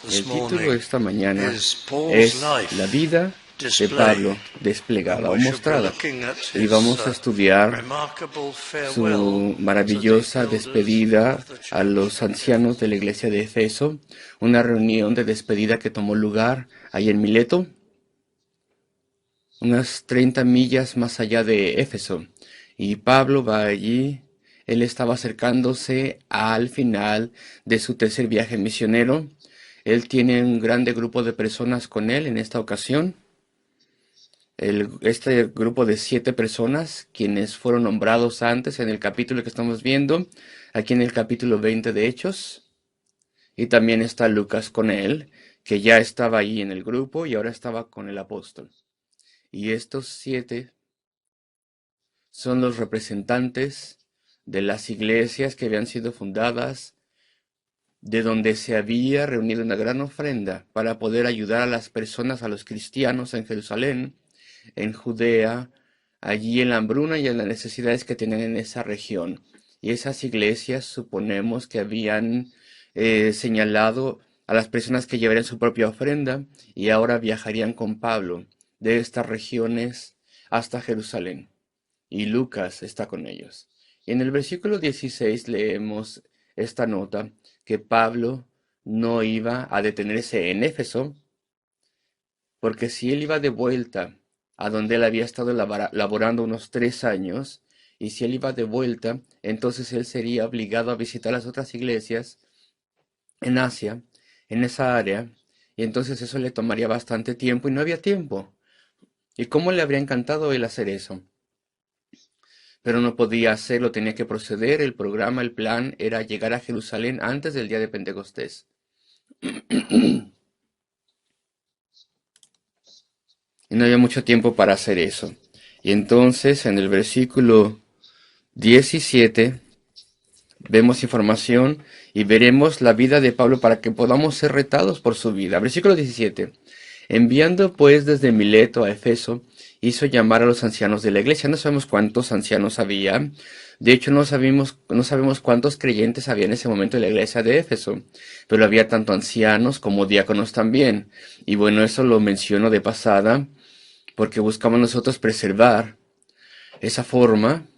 El this título de morning esta mañana is Paul's es La life vida de displayed, Pablo desplegada and o we shall be mostrada. looking at Y his vamos a estudiar remarkable farewell su to the maravillosa elders despedida of the a church los at ancianos de la Ephesus. iglesia de Efeso, una reunión de despedida que tomó lugar ahí en Mileto, unas 30 millas más allá de Éfeso. Y Pablo va allí. Él estaba acercándose al final de su tercer viaje misionero. Él tiene un grande grupo de personas con él en esta ocasión. Este grupo de 7 personas, quienes fueron nombrados antes en el capítulo que estamos viendo, aquí en el capítulo 20 de Hechos. Y también está Lucas con él, que ya estaba ahí en el grupo y ahora estaba con el apóstol. Y estos 7 son los representantes de las iglesias que habían sido fundadas, de donde se había reunido una gran ofrenda para poder ayudar a las personas, a los cristianos en Jerusalén, en Judea, allí en la hambruna y en las necesidades que tenían en esa región. Y esas iglesias suponemos que habían señalado a las personas que llevarían su propia ofrenda y ahora viajarían con Pablo de estas regiones hasta Jerusalén. Y Lucas está con ellos. Y en el versículo 16 leemos esta nota, que Pablo no iba a detenerse en Éfeso, porque si él iba de vuelta a donde él había estado laborando unos 3 años, y si él iba de vuelta, entonces él sería obligado a visitar las otras iglesias en Asia, en esa área, y entonces eso le tomaría bastante tiempo y no había tiempo. ¿Y cómo le habría encantado él hacer eso? Pero no podía hacerlo, tenía que proceder, el programa, el plan era llegar a Jerusalén antes del día de Pentecostés. Y no había mucho tiempo para hacer eso. Y entonces en el versículo 17 vemos información y veremos la vida de Pablo para que podamos ser retados por su vida. Versículo 17. Enviando pues desde Mileto a Efeso, hizo llamar a los ancianos de la iglesia. No sabemos cuántos ancianos había. De hecho, no sabemos cuántos creyentes había en ese momento en la iglesia de Éfeso. Pero había tanto ancianos como diáconos también. Y bueno, eso lo menciono de pasada, porque buscamos nosotros preservar esa forma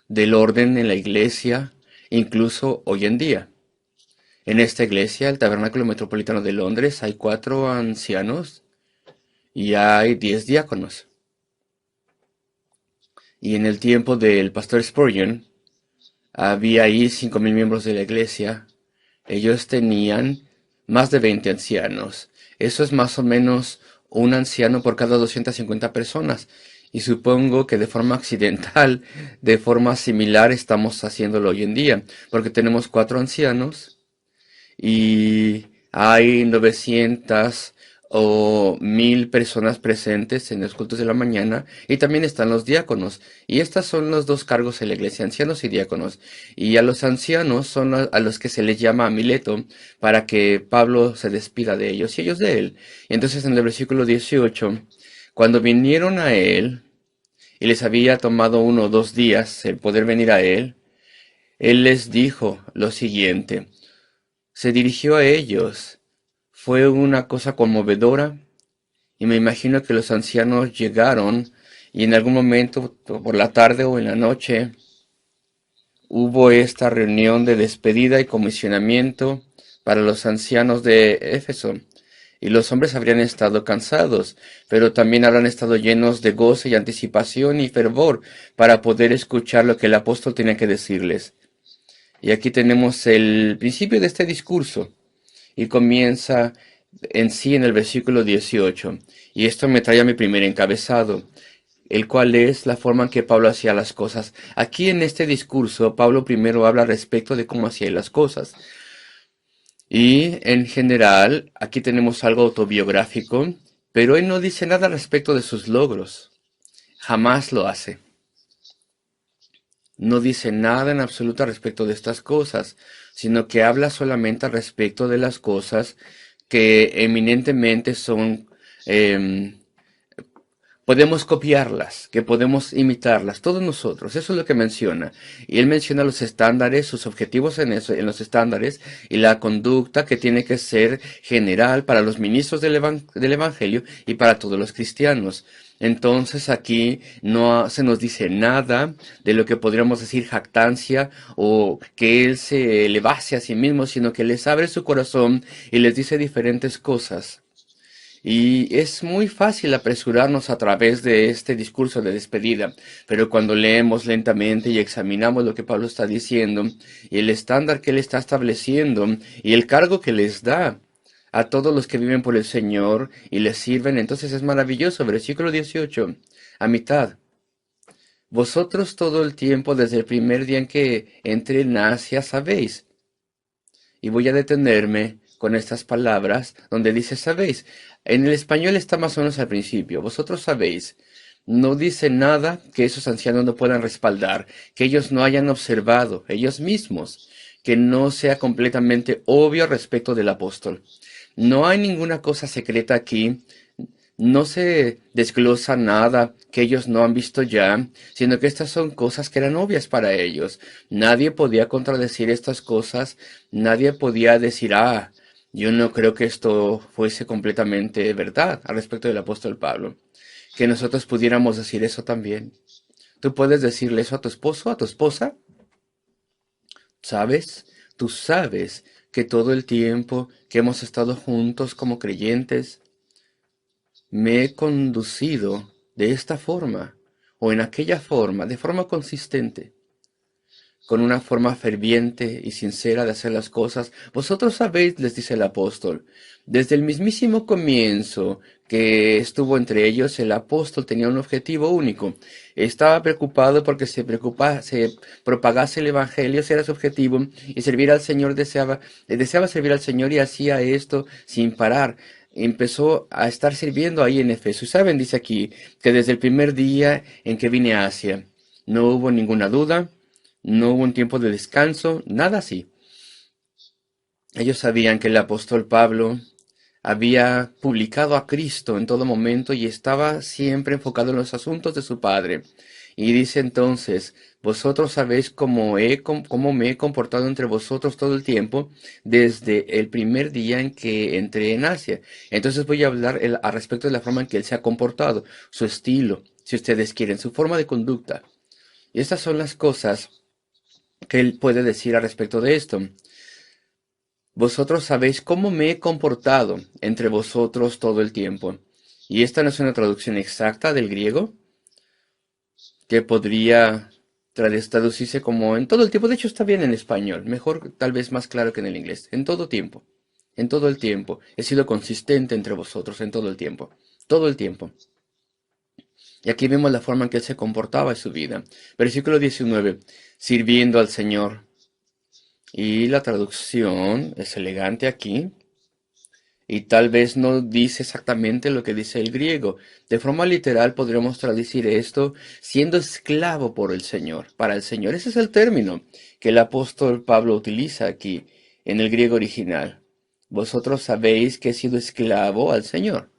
del orden en la iglesia, incluso hoy en día. En esta iglesia, el Tabernáculo Metropolitano de Londres, hay 4 ancianos y hay 10 diáconos. Y en el tiempo del pastor Spurgeon, había ahí 5.000 miembros de la iglesia. Ellos tenían más de 20 ancianos. Eso es más o menos un anciano por cada 250 personas. Y supongo que de forma accidental, de forma similar, estamos haciéndolo hoy en día. Porque tenemos 4 ancianos y hay 900 o 1.000 personas presentes en los cultos de la mañana, y también están los diáconos. Y estos son los dos cargos en la iglesia, ancianos y diáconos. Y a los ancianos son a los que se les llama a Mileto, para que Pablo se despida de ellos y ellos de él. Y entonces en el versículo 18, cuando vinieron a él, y les había tomado 1 o 2 días el poder venir a él les dijo lo siguiente. Se dirigió a ellos. Fue una cosa conmovedora, y me imagino que los ancianos llegaron y en algún momento, por la tarde o en la noche, hubo esta reunión de despedida y comisionamiento para los ancianos de Éfeso. Y los hombres habrían estado cansados, pero también habrán estado llenos de gozo y anticipación y fervor para poder escuchar lo que el apóstol tenía que decirles. Y aquí tenemos el principio de este discurso. Y comienza en sí en el versículo 18. Y esto me trae a mi primer encabezado, el cual es la forma en que Pablo hacía las cosas. Aquí en este discurso, Pablo primero habla respecto de cómo hacía las cosas. Y en general, aquí tenemos algo autobiográfico, pero él no dice nada respecto de sus logros. Jamás lo hace. No dice nada en absoluto respecto de estas cosas, sino que habla solamente al respecto de las cosas que eminentemente son podemos copiarlas, que podemos imitarlas, todos nosotros. Eso es lo que menciona. Y él menciona los estándares, sus objetivos en eso, en los estándares y la conducta que tiene que ser general para los ministros del Evangelio y para todos los cristianos. Entonces aquí no se nos dice nada de lo que podríamos decir jactancia o que él se elevase a sí mismo, sino que les abre su corazón y les dice diferentes cosas. Y es muy fácil apresurarnos a través de este discurso de despedida, pero cuando leemos lentamente y examinamos lo que Pablo está diciendo y el estándar que él está estableciendo y el cargo que les da a todos los que viven por el Señor y les sirven, entonces es maravilloso. Versículo 18, a mitad. Vosotros todo el tiempo, desde el primer día en que entré en Asia, sabéis. Y voy a detenerme con estas palabras donde dice sabéis. En el español está más o menos al principio. Vosotros sabéis. No dice nada que esos ancianos no puedan respaldar, que ellos no hayan observado ellos mismos, que no sea completamente obvio respecto del apóstol. No hay ninguna cosa secreta aquí. No se desglosa nada que ellos no han visto ya, sino que estas son cosas que eran obvias para ellos. Nadie podía contradecir estas cosas, nadie podía decir, yo no creo que esto fuese completamente verdad al respecto del apóstol Pablo. Que nosotros pudiéramos decir eso también. ¿Tú puedes decirle eso a tu esposo, a tu esposa? ¿Sabes? Tú sabes que todo el tiempo que hemos estado juntos como creyentes, me he conducido de esta forma o en aquella forma, de forma consistente, con una forma ferviente y sincera de hacer las cosas. Vosotros sabéis, les dice el apóstol, desde el mismísimo comienzo que estuvo entre ellos, el apóstol tenía un objetivo único. Estaba preocupado porque se propagase el evangelio, ese era su objetivo, y servir al Señor deseaba servir al Señor y hacía esto sin parar. Empezó a estar sirviendo ahí en Efeso. Y saben, dice aquí, que desde el primer día en que vine a Asia, no hubo ninguna duda, no hubo un tiempo de descanso, nada así. Ellos sabían que el apóstol Pablo había publicado a Cristo en todo momento y estaba siempre enfocado en los asuntos de su Padre. Y dice entonces, vosotros sabéis cómo me he comportado entre vosotros todo el tiempo, desde el primer día en que entré en Asia. Entonces voy a hablar al respecto de la forma en que él se ha comportado, su estilo, si ustedes quieren, su forma de conducta. Y estas son las cosas que él puede decir al respecto de esto. Vosotros sabéis cómo me he comportado entre vosotros todo el tiempo. Y esta no es una traducción exacta del griego, que podría traducirse como en todo el tiempo. De hecho, está bien en español, mejor, tal vez más claro que en el inglés. En todo tiempo, en todo el tiempo. He sido consistente entre vosotros en todo el tiempo. Todo el tiempo. Y aquí vemos la forma en que él se comportaba en su vida. Versículo 19. Sirviendo al Señor. Y la traducción es elegante aquí. Y tal vez no dice exactamente lo que dice el griego. De forma literal podríamos traducir esto siendo esclavo por el Señor, para el Señor. Ese es el término que el apóstol Pablo utiliza aquí en el griego original. Vosotros sabéis que he sido esclavo al Señor.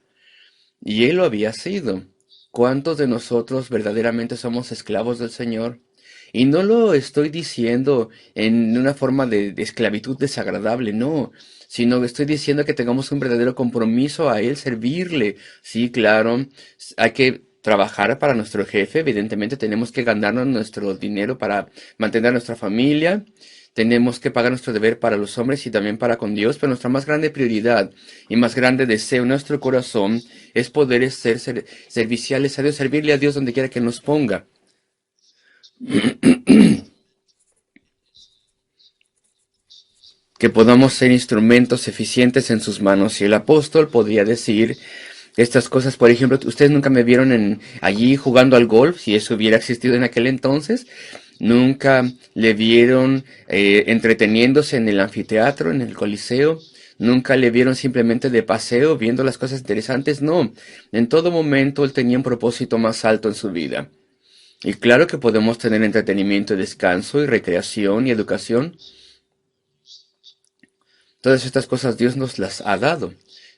Y él lo había sido. ¿Cuántos de nosotros verdaderamente somos esclavos del Señor? Y no lo estoy diciendo en una forma de esclavitud desagradable, no, sino que estoy diciendo que tengamos un verdadero compromiso a Él, servirle. Sí, claro, hay que trabajar para nuestro jefe, evidentemente tenemos que ganarnos nuestro dinero para mantener a nuestra familia, tenemos que pagar nuestro deber para los hombres y también para con Dios, pero nuestra más grande prioridad y más grande deseo en nuestro corazón es poder ser serviciales a Dios, servirle a Dios donde quiera que nos ponga. Que podamos ser instrumentos eficientes en sus manos. Y el apóstol podría decir estas cosas, por ejemplo, ustedes nunca me vieron allí jugando al golf, si eso hubiera existido en aquel entonces. Nunca le vieron entreteniéndose en el anfiteatro, en el Coliseo. Nunca le vieron simplemente de paseo, viendo las cosas interesantes. No, en todo momento él tenía un propósito más alto en su vida. Y claro que podemos tener entretenimiento y descanso y recreación y educación. Todas estas cosas Dios nos las ha dado.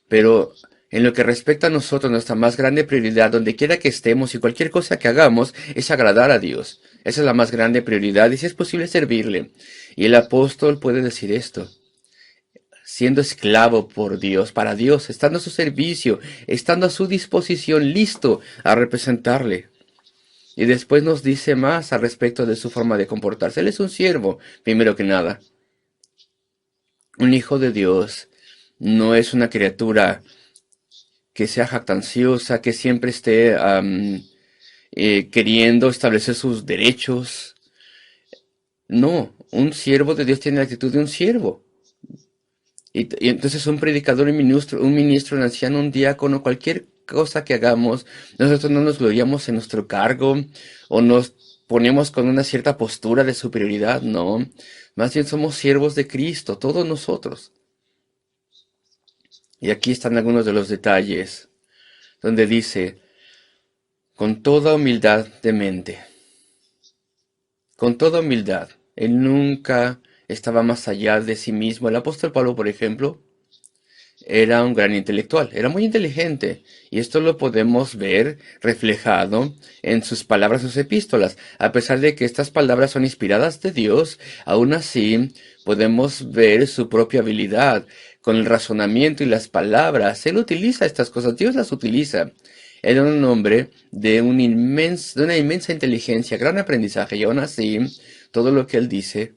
Pero En lo que respecta a nosotros, nuestra más grande prioridad, donde quiera que estemos y cualquier cosa que hagamos, es agradar a Dios. Esa es la más grande prioridad y si es posible servirle. Y el apóstol puede decir esto, siendo esclavo por Dios, para Dios, estando a su servicio, estando a su disposición, listo a representarle. Y después nos dice más al respecto de su forma de comportarse. Él es un siervo, primero que nada. Un hijo de Dios no es una criatura que sea jactanciosa, que siempre esté queriendo establecer sus derechos. No, un siervo de Dios tiene la actitud de un siervo. Y entonces un predicador, un ministro, un anciano, un diácono, cualquier cosa que hagamos, nosotros no nos gloriamos en nuestro cargo o nos ponemos con una cierta postura de superioridad, no. Más bien somos siervos de Cristo, todos nosotros. Y aquí están algunos de los detalles, donde dice, con toda humildad de mente, con toda humildad. Él nunca estaba más allá de sí mismo. El apóstol Pablo, por ejemplo, era un gran intelectual, era muy inteligente, y esto lo podemos ver reflejado en sus palabras, sus epístolas. A pesar de que estas palabras son inspiradas de Dios, aún así podemos ver su propia habilidad con el razonamiento y las palabras. Él utiliza estas cosas, Dios las utiliza. Él era un hombre de una inmensa inteligencia, gran aprendizaje, y aún así todo lo que él dice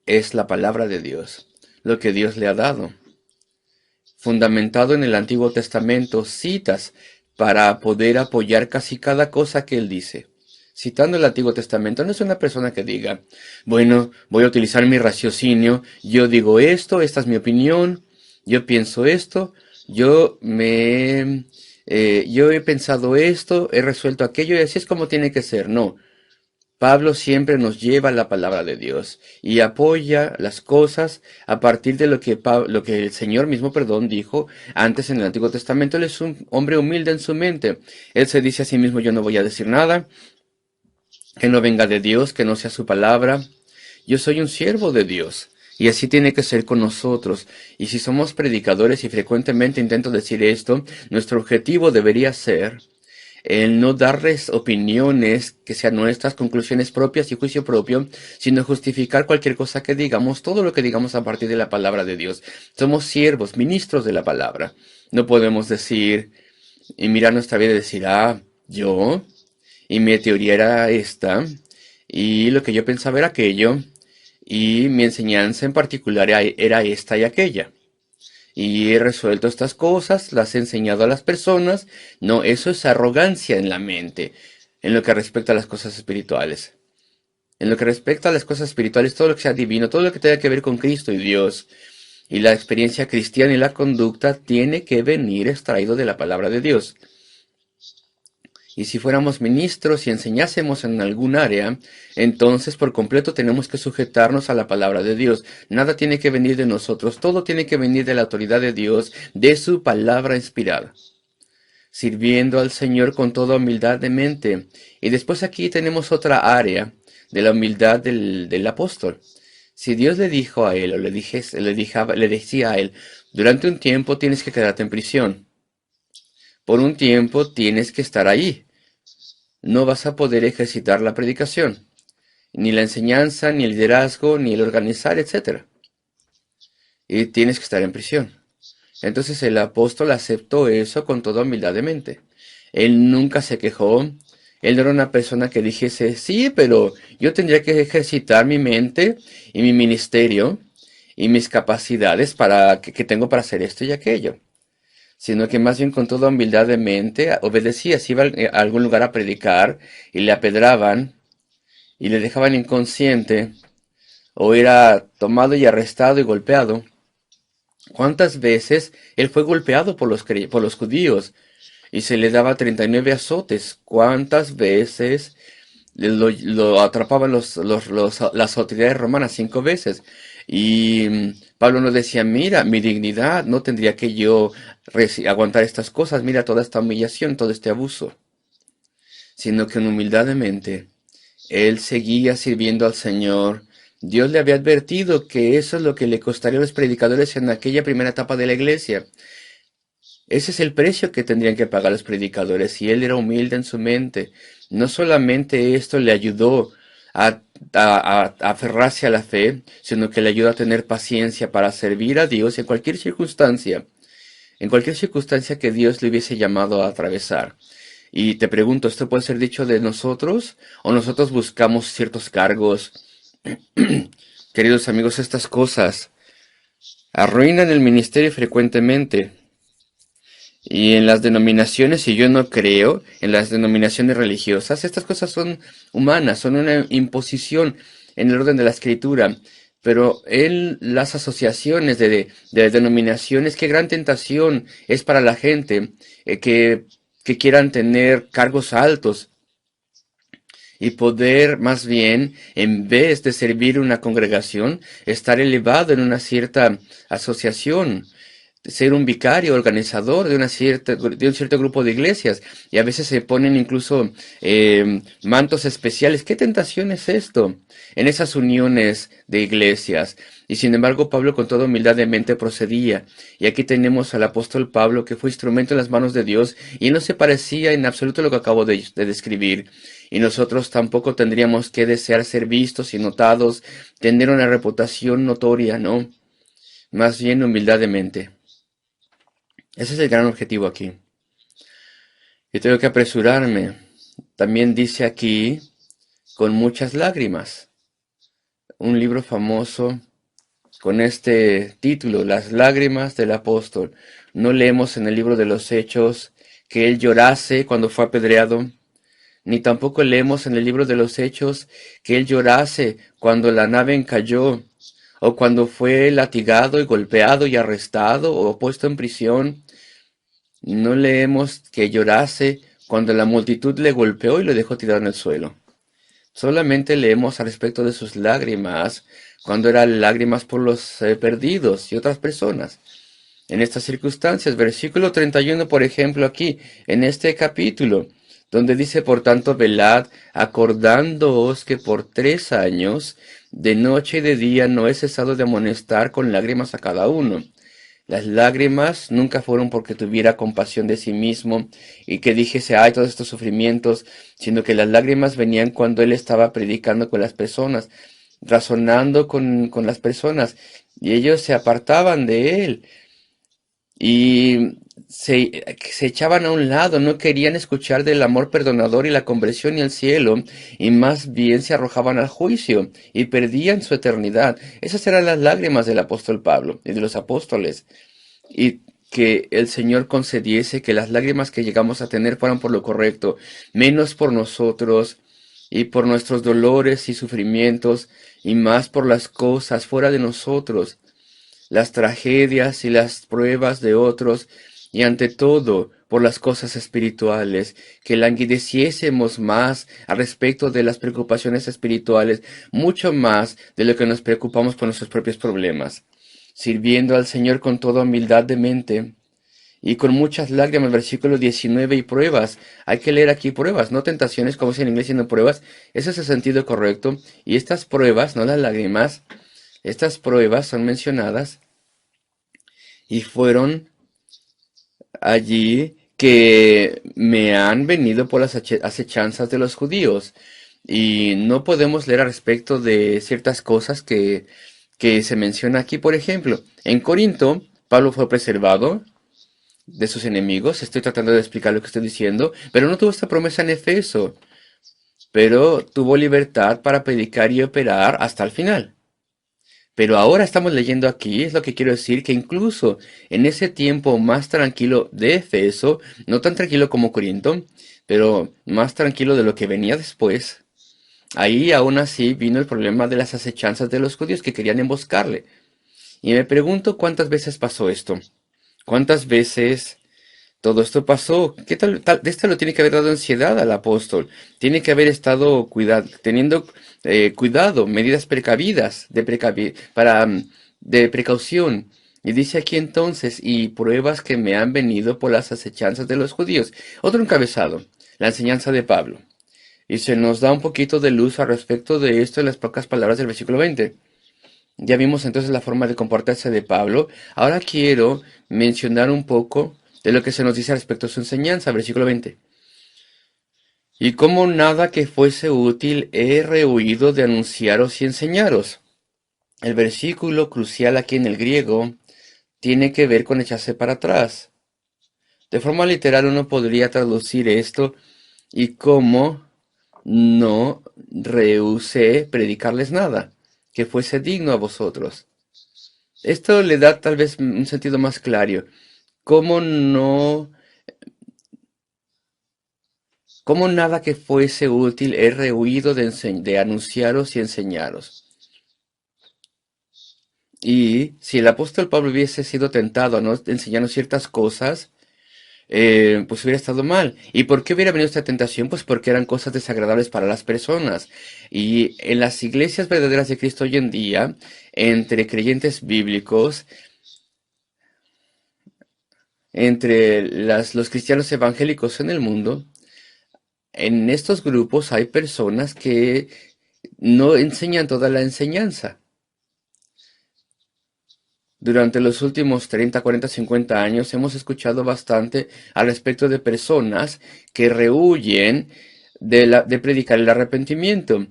es la palabra de Dios, lo que Dios le ha dado. Fundamentado en el Antiguo Testamento, citas para poder apoyar casi cada cosa que él dice. Citando el Antiguo Testamento, no es una persona que diga, bueno, voy a utilizar mi raciocinio, yo digo esto, esta es mi opinión, yo pienso esto, yo he pensado esto, he resuelto aquello y así es como tiene que ser. No, Pablo siempre nos lleva a la palabra de Dios y apoya las cosas a partir de lo que el Señor mismo, dijo antes en el Antiguo Testamento. Él es un hombre humilde en su mente. Él se dice a sí mismo, yo no voy a decir nada que no venga de Dios, que no sea su palabra. Yo soy un siervo de Dios. Y así tiene que ser con nosotros. Y si somos predicadores y frecuentemente intento decir esto, nuestro objetivo debería ser el no darles opiniones que sean nuestras, conclusiones propias y juicio propio, sino justificar cualquier cosa que digamos, todo lo que digamos a partir de la palabra de Dios. Somos siervos, ministros de la palabra. No podemos decir y mirar nuestra vida y decir, yo, y mi teoría era esta, y lo que yo pensaba era aquello, y mi enseñanza en particular era esta y aquella. Y he resuelto estas cosas, las he enseñado a las personas. No, eso es arrogancia en la mente, en lo que respecta a las cosas espirituales. En lo que respecta a las cosas espirituales, todo lo que sea divino, todo lo que tenga que ver con Cristo y Dios, y la experiencia cristiana y la conducta, tiene que venir extraído de la palabra de Dios. Y si fuéramos ministros y enseñásemos en algún área, entonces por completo tenemos que sujetarnos a la palabra de Dios. Nada tiene que venir de nosotros, todo tiene que venir de la autoridad de Dios, de su palabra inspirada. Sirviendo al Señor con toda humildad de mente. Y después aquí tenemos otra área de la humildad del apóstol. Si Dios le dijo a él, o le decía a él, durante un tiempo tienes que quedarte en prisión. Por un tiempo tienes que estar ahí. No vas a poder ejercitar la predicación, ni la enseñanza, ni el liderazgo, ni el organizar, etc. Y tienes que estar en prisión. Entonces el apóstol aceptó eso con toda humildad de mente. Él nunca se quejó. Él no era una persona que dijese, sí, pero yo tendría que ejercitar mi mente y mi ministerio y mis capacidades que tengo para hacer esto y aquello. Sino que más bien con toda humildad de mente obedecía. Si iba a algún lugar a predicar y le apedraban y le dejaban inconsciente, o era tomado y arrestado y golpeado. ¿Cuántas veces él fue golpeado por los judíos y se le daba 39 azotes? ¿Cuántas veces lo atrapaban las autoridades romanas? 5 veces. Y Pablo nos decía, mira, mi dignidad, no tendría que yo aguantar estas cosas, mira toda esta humillación, todo este abuso. Sino que en humildad de mente, él seguía sirviendo al Señor. Dios le había advertido que eso es lo que le costaría a los predicadores en aquella primera etapa de la iglesia. Ese es el precio que tendrían que pagar los predicadores, y él era humilde en su mente. No solamente esto le ayudó a aferrarse a la fe, sino que le ayudó a tener paciencia para servir a Dios en cualquier circunstancia que Dios le hubiese llamado a atravesar. Y te pregunto, ¿esto puede ser dicho de nosotros? ¿O nosotros buscamos ciertos cargos? Queridos amigos, estas cosas arruinan el ministerio frecuentemente. Y en las denominaciones, y yo no creo en las denominaciones religiosas, estas cosas son humanas, son una imposición en el orden de la escritura. Pero en las asociaciones de denominaciones, qué gran tentación es para la gente que quieran tener cargos altos y poder más bien, en vez de servir una congregación, estar elevado en una cierta asociación, ser un vicario, organizador de un cierto grupo de iglesias, y a veces se ponen incluso mantos especiales. ¿Qué tentación es esto en esas uniones de iglesias? Y sin embargo, Pablo con toda humildad de mente procedía. Y aquí tenemos al apóstol Pablo, que fue instrumento en las manos de Dios, y no se parecía en absoluto a lo que acabo de describir. Y nosotros tampoco tendríamos que desear ser vistos y notados, tener una reputación notoria, ¿no? Más bien humildad de mente. Ese es el gran objetivo aquí. Yo tengo que apresurarme. También dice aquí, con muchas lágrimas. Un libro famoso con este título, Las lágrimas del apóstol. No leemos en el libro de los Hechos que él llorase cuando fue apedreado, ni tampoco leemos en el libro de los Hechos que él llorase cuando la nave encalló, o cuando fue latigado y golpeado y arrestado o puesto en prisión. No leemos que llorase cuando la multitud le golpeó y lo dejó tirado en el suelo. Solamente leemos al respecto de sus lágrimas cuando eran lágrimas por los perdidos y otras personas. En estas circunstancias, versículo 31, por ejemplo, aquí, en este capítulo, donde dice, por tanto, velad, acordándoos que por 3 años, de noche y de día, no he cesado de amonestar con lágrimas a cada uno. Las lágrimas nunca fueron porque tuviera compasión de sí mismo y que dijese, ay, todos estos sufrimientos, sino que las lágrimas venían cuando él estaba predicando con las personas, razonando con las personas, y ellos se apartaban de él y se echaban a un lado, no querían escuchar del amor perdonador y la conversión y el cielo, y más bien se arrojaban al juicio y perdían su eternidad. Esas eran las lágrimas del apóstol Pablo y de los apóstoles. Y que el Señor concediese que las lágrimas que llegamos a tener fueran por lo correcto, menos por nosotros y por nuestros dolores y sufrimientos, y más por las cosas fuera de nosotros, las tragedias y las pruebas de otros, y ante todo por las cosas espirituales, que languideciésemos más al respecto de las preocupaciones espirituales, mucho más de lo que nos preocupamos por nuestros propios problemas, sirviendo al Señor con toda humildad de mente y con muchas lágrimas. Versículo 19, y pruebas. Hay que leer aquí pruebas, no tentaciones, como dice en inglés, sino pruebas. Ese es el sentido correcto. Y estas pruebas, no las lágrimas, estas pruebas son mencionadas y fueron allí que me han venido por las acechanzas de los judíos. Y no podemos leer al respecto de ciertas cosas que se menciona aquí. Por ejemplo, en Corinto, Pablo fue preservado de sus enemigos. Estoy tratando de explicar lo que estoy diciendo, pero no tuvo esta promesa en Efeso, pero tuvo libertad para predicar y operar hasta el final. Pero ahora estamos leyendo aquí, es lo que quiero decir, que incluso en ese tiempo más tranquilo de Efeso, no tan tranquilo como Corinto, pero más tranquilo de lo que venía después, ahí aún así vino el problema de las acechanzas de los judíos que querían emboscarle. Y me pregunto cuántas veces pasó esto. ¿Cuántas veces todo esto pasó? ¿Qué de esto lo tiene que haber dado ansiedad al apóstol? Tiene que haber estado teniendo cuidado, medidas precavidas de precaución. Y dice aquí entonces, y pruebas que me han venido por las acechanzas de los judíos. Otro encabezado, la enseñanza de Pablo. Y se nos da un poquito de luz al respecto de esto en las pocas palabras del versículo 20. Ya vimos entonces la forma de comportarse de Pablo. Ahora quiero mencionar un poco de lo que se nos dice respecto a su enseñanza, versículo 20. Y como nada que fuese útil he rehuido de anunciaros y enseñaros. El versículo crucial aquí en el griego tiene que ver con echarse para atrás. De forma literal uno podría traducir esto y como no rehusé predicarles nada, que fuese digno a vosotros. Esto le da tal vez un sentido más claro. Como no, como nada que fuese útil he rehuido de anunciaros y enseñaros. Y si el apóstol Pablo hubiese sido tentado a no enseñarnos ciertas cosas, pues hubiera estado mal. ¿Y por qué hubiera venido esta tentación? Pues porque eran cosas desagradables para las personas. Y en las iglesias verdaderas de Cristo hoy en día, entre creyentes bíblicos, entre los cristianos evangélicos en el mundo, en estos grupos hay personas que no enseñan toda la enseñanza. Durante los últimos 30, 40, 50 años hemos escuchado bastante al respecto de personas que rehuyen de predicar el arrepentimiento.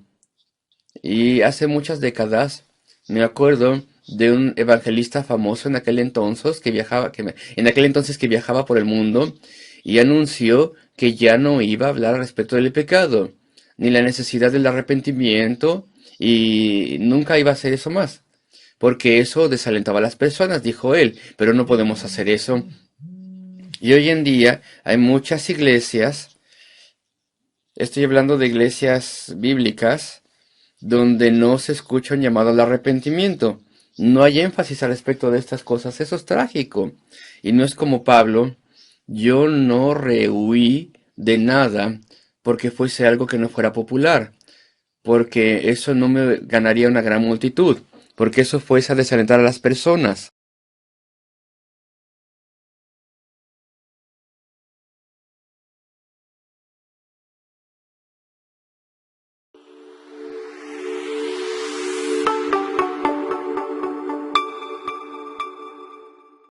Y hace muchas décadas me acuerdo de un evangelista famoso en aquel entonces en aquel entonces que viajaba por el mundo y anunció que ya no iba a hablar respecto del pecado, ni la necesidad del arrepentimiento, y nunca iba a hacer eso más, porque eso desalentaba a las personas, dijo él, pero no podemos hacer eso. Y hoy en día hay muchas iglesias, estoy hablando de iglesias bíblicas, donde no se escucha un llamado al arrepentimiento. No hay énfasis al respecto de estas cosas. Eso es trágico. Y no es como Pablo, yo no rehuí de nada porque fuese algo que no fuera popular, porque eso no me ganaría una gran multitud, porque eso fuese a desalentar a las personas.